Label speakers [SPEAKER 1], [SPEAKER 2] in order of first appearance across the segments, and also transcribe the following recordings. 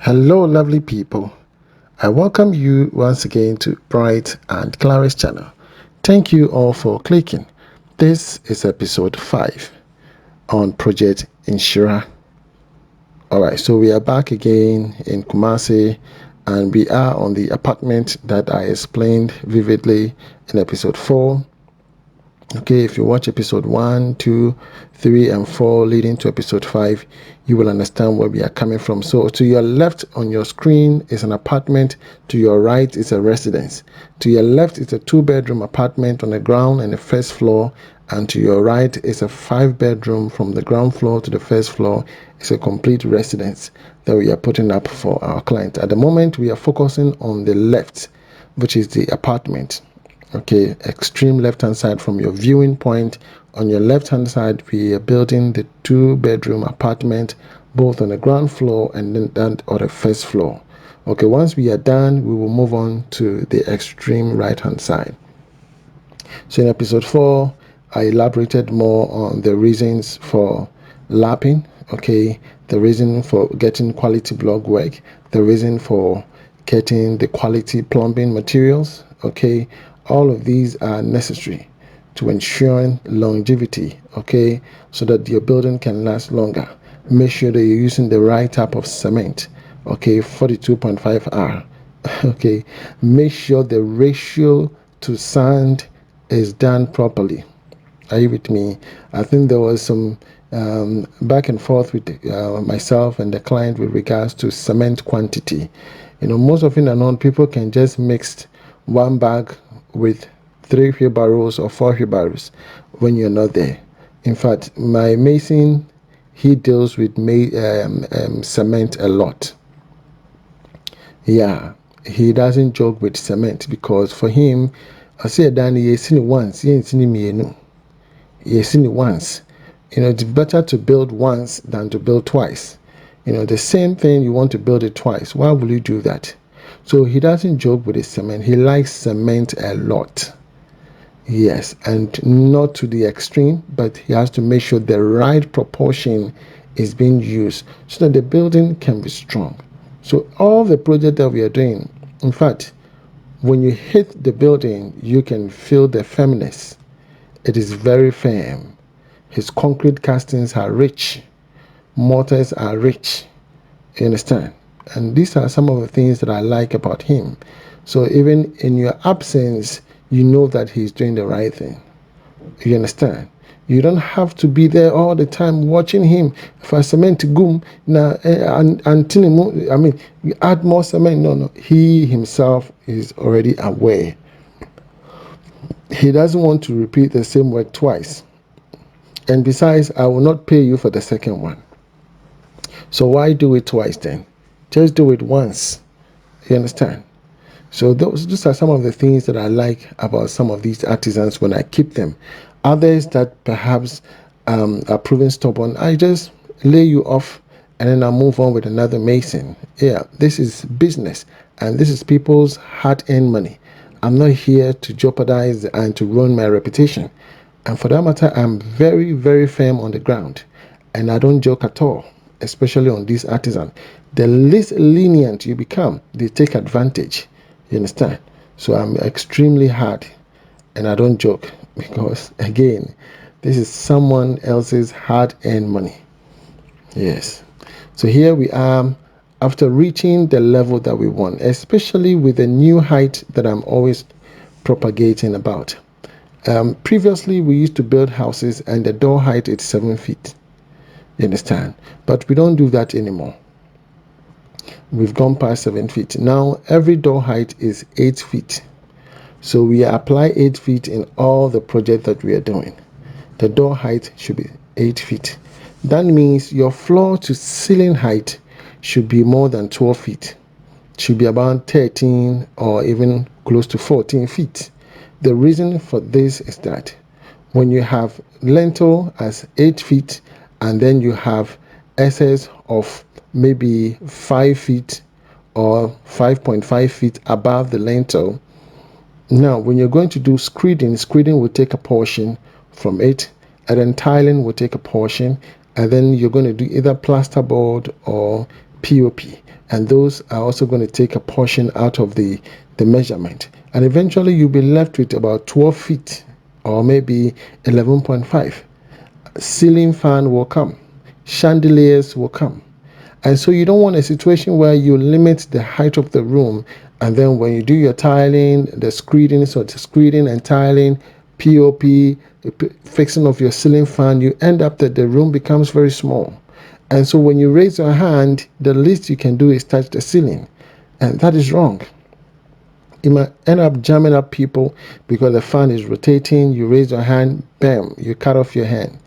[SPEAKER 1] Hello lovely people, I welcome you once again to Bright and Clara's channel. Thank you all for clicking. This is episode 5 on Project Nhyira. Alright, so we are back again in Kumasi and we are on the apartment that I explained vividly in episode 4. Okay, if you watch episode 1, 2, 3, and 4 leading to episode 5, you will understand where we are coming from. So to your left on your screen is an apartment, to your right is a residence. To your left is a 2-bedroom apartment on the ground and the first floor, and to your right is a 5-bedroom from the ground floor to the first floor. It's a complete residence that we are putting up for our client. At the moment, we are focusing on the left, which is the apartment. Okay, extreme left hand side from your viewing point. On your left hand side, we are building the 2-bedroom apartment both on the ground floor and then on the first floor. Okay, once we are done, we will move on to the extreme right hand side. So in episode 4, I elaborated more on the reasons for lapping, okay, the reason for getting quality block work, the reason for getting the quality plumbing materials, okay. All of these are necessary to ensuring longevity, okay, so that your building can last longer. Make sure that you're using the right type of cement, okay, 42.5R, okay. Make sure the ratio to sand is done properly. Are you with me? I think there was some back and forth with myself and the client with regards to cement quantity. You know, most often than not, people can just mix one bag with 3 wheelbarrows or 4 wheelbarrows when you're not there. In fact, my mason, he deals with cement a lot. Yeah, he doesn't joke with cement because for him, I say Danny, you seen it once, you ain't seen me, you know. You seen it once. You know, it's better to build once than to build twice. You know, the same thing, you want to build it twice. Why will you do that? So he doesn't joke with his cement. He likes cement a lot. Yes, and not to the extreme, but he has to make sure the right proportion is being used so that the building can be strong. So all the project that we are doing, in fact, when you hit the building, you can feel the firmness. It is very firm. His concrete castings are rich. Mortars are rich. You understand? And these are some of the things that I like about him. So even in your absence, you know that he's doing the right thing. You understand? You don't have to be there all the time watching him. For cement gum, now and I mean, you add more cement. No. He himself is already aware. He doesn't want to repeat the same work twice. And besides, I will not pay you for the second one. So why do it twice then? Just do it once. You understand? So those are some of the things that I like about some of these artisans when I keep them. Others that perhaps are proven stubborn, I just lay you off and then I move on with another mason. Yeah, this is business and this is people's hard-earned money. I'm not here to jeopardize and to ruin my reputation. And for that matter, I'm very, very firm on the ground. And I don't joke at all, especially on these artisans. The least lenient you become, they take advantage. You understand? So I'm extremely hard and I don't joke because, again, this is someone else's hard-earned money. Yes. So here we are after reaching the level that we want, especially with the new height that I'm always propagating about. Previously, we used to build houses and the door height is 7 feet. You understand? But we don't do that anymore. We've gone past 7 feet. Now, every door height is 8 feet. So we apply 8 feet in all the projects that we are doing. The door height should be 8 feet. That means your floor to ceiling height should be more than 12 feet. It should be about 13 or even close to 14 feet. The reason for this is that when you have lintel as 8 feet and then you have excess of maybe 5 feet or 5.5 feet above the lintel, now when you're going to do screeding will take a portion from it, and then tiling will take a portion, and then you're going to do either plasterboard or POP. and those are also going to take a portion out of the measurement, and eventually you'll be left with about 12 feet or maybe 11.5. Ceiling fan will come, chandeliers will come. And so you don't want a situation where you limit the height of the room, and then when you do your tiling, the screeding, so the screeding and tiling, POP, fixing of your ceiling fan, you end up that the room becomes very small. And so when you raise your hand, the least you can do is touch the ceiling, and that is wrong. You might end up jamming up people because the fan is rotating. You raise your hand, bam, you cut off your hand.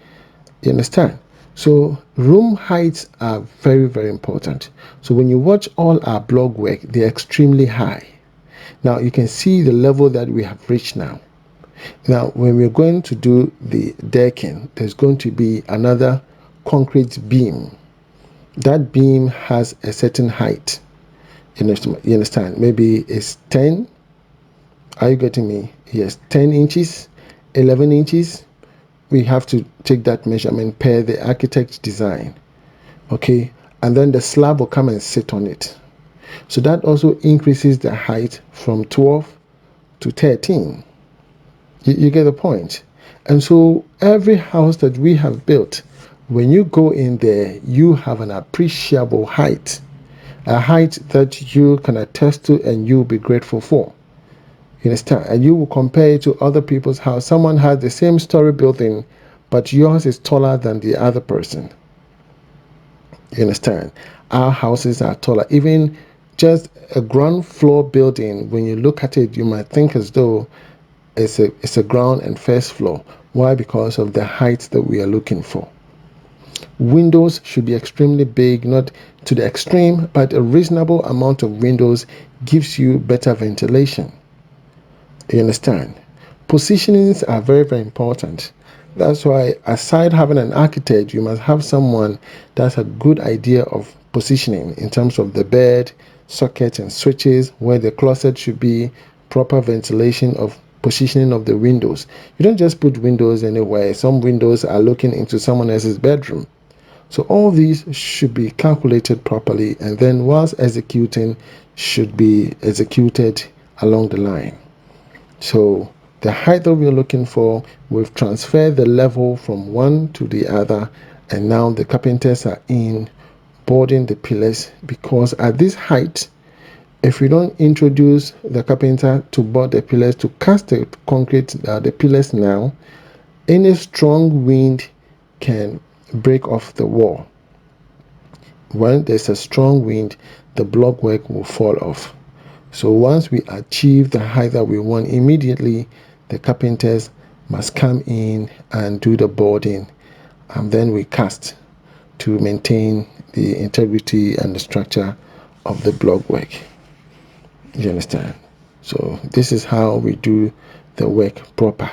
[SPEAKER 1] You understand? So room heights are very, very important. So when you watch all our blog work, they're extremely high. Now you can see the level that we have reached now. Now when we're going to do the decking, there's going to be another concrete beam. That beam has a certain height. You understand? Maybe it's 10. Are you getting me? Yes, 10 inches, 11 inches. We have to take that measurement per the architect's design. Okay, and then the slab will come and sit on it. So that also increases the height from 12 to 13. You get the point? And so every house that we have built, when you go in there, you have an appreciable height. A height that you can attest to and you'll be grateful for. You understand? And you will compare it to other people's house. Someone has the same story building, but yours is taller than the other person. You understand? Our houses are taller. Even just a ground floor building, when you look at it, you might think as though it's a ground and first floor. Why? Because of the height that we are looking for. Windows should be extremely big, not to the extreme, but a reasonable amount of windows gives you better ventilation. You understand? Positionings are very, very important. That's why, aside having an architect, you must have someone that's a good idea of positioning in terms of the bed, sockets and switches, where the closet should be, proper ventilation of positioning of the windows. You don't just put windows anywhere. Some windows are looking into someone else's bedroom. So all these should be calculated properly, and then whilst executing, should be executed along the line. So the height that we're looking for, we've transferred the level from one to the other, and now the carpenters are in boarding the pillars, because at this height, if we don't introduce the carpenter to board the pillars, to cast the concrete, the pillars now, any strong wind can break off the wall. When there's a strong wind, the block work will fall off. So once we achieve the height that we want, immediately the carpenters must come in and do the boarding, and then we cast to maintain the integrity and the structure of the block work. You understand? So this is how we do the work proper,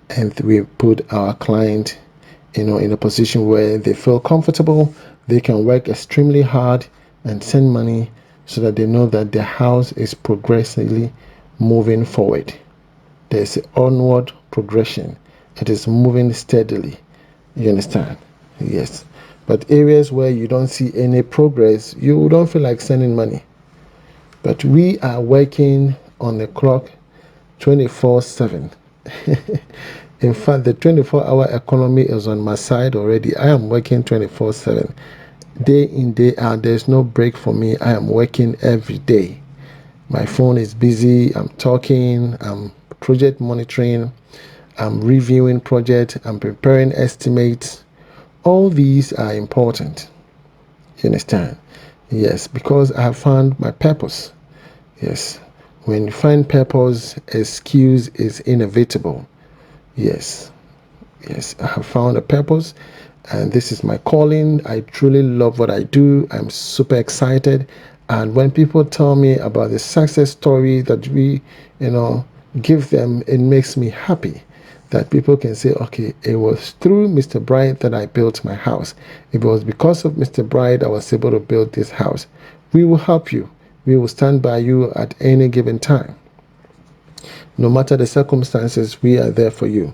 [SPEAKER 1] and we put our client, in a position where they feel comfortable. They can work extremely hard and send money, so that they know that their house is progressively moving forward. There's an onward progression. It is moving steadily. You understand? Yes. But areas where you don't see any progress, you don't feel like sending money. But we are working on the clock 24/7. In fact, the 24-hour economy is on my side already. I am working 24/7. Day in, day out, there's no break for me. I am working every day. My phone is busy. I'm talking. I'm project monitoring. I'm reviewing project. I'm preparing estimates. All these are important. You understand? Yes, because I have found my purpose. Yes. When you find purpose, excuse is inevitable. Yes. Yes, I have found a purpose, and this is my calling. I truly love what I do. I'm super excited. And when people tell me about the success story that we, give them, it makes me happy that people can say, okay, it was through Mr. Bright that I built my house. It was because of Mr. Bright I was able to build this house. We will help you. We will stand by you at any given time. No matter the circumstances, we are there for you.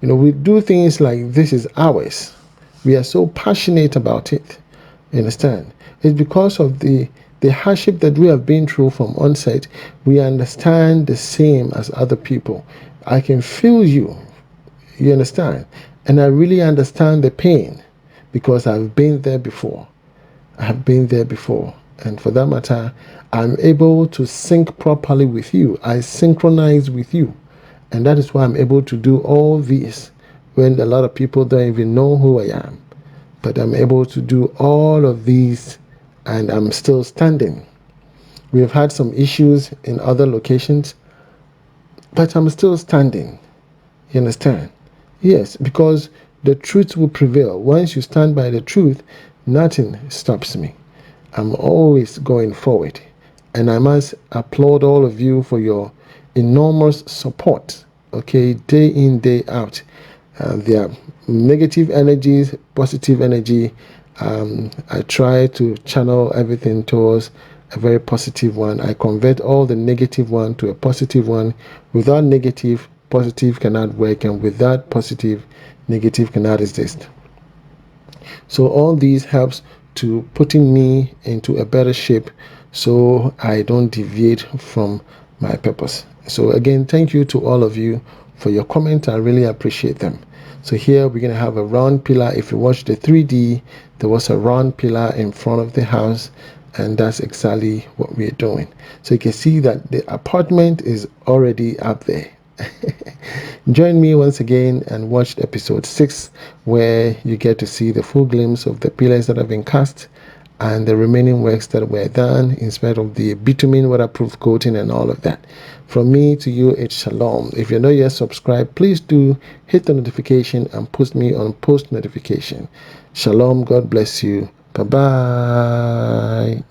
[SPEAKER 1] We do things like this is ours. We are so passionate about it. You understand? It's because of the the hardship that we have been through from onset, we understand the same as other people. I can feel you. You understand? And I really understand the pain because I've been there before. I have been there before. And for that matter, I'm able to sync properly with you. I synchronize with you. And that is why I'm able to do all this when a lot of people don't even know who I am. But I'm able to do all of these and I'm still standing. We have had some issues in other locations, but I'm still standing. You understand? Yes, because the truth will prevail. Once you stand by the truth, nothing stops me. I'm always going forward. And I must applaud all of you for your enormous support, okay, day in, day out. There are negative energies, positive energy. I try to channel everything towards a very positive one. I convert all the negative one to a positive one. Without negative, positive cannot work, and without positive, negative cannot exist. So all these helps to putting me into a better shape so I don't deviate from my purpose. So again, thank you to all of you for your comment. I really appreciate them. So here we're going to have a round pillar. If you watch the 3D, there was a round pillar in front of the house, and that's exactly what we're doing. So you can see that the apartment is already up there. Join me once again and watch episode 6, where you get to see the full glimpse of the pillars that have been cast and the remaining works that were done in spite of the bitumen waterproof coating and all of that. From me to you, it's shalom. If you're not yet subscribed, please do hit the notification and post me on post notification. Shalom. God bless you. Bye bye.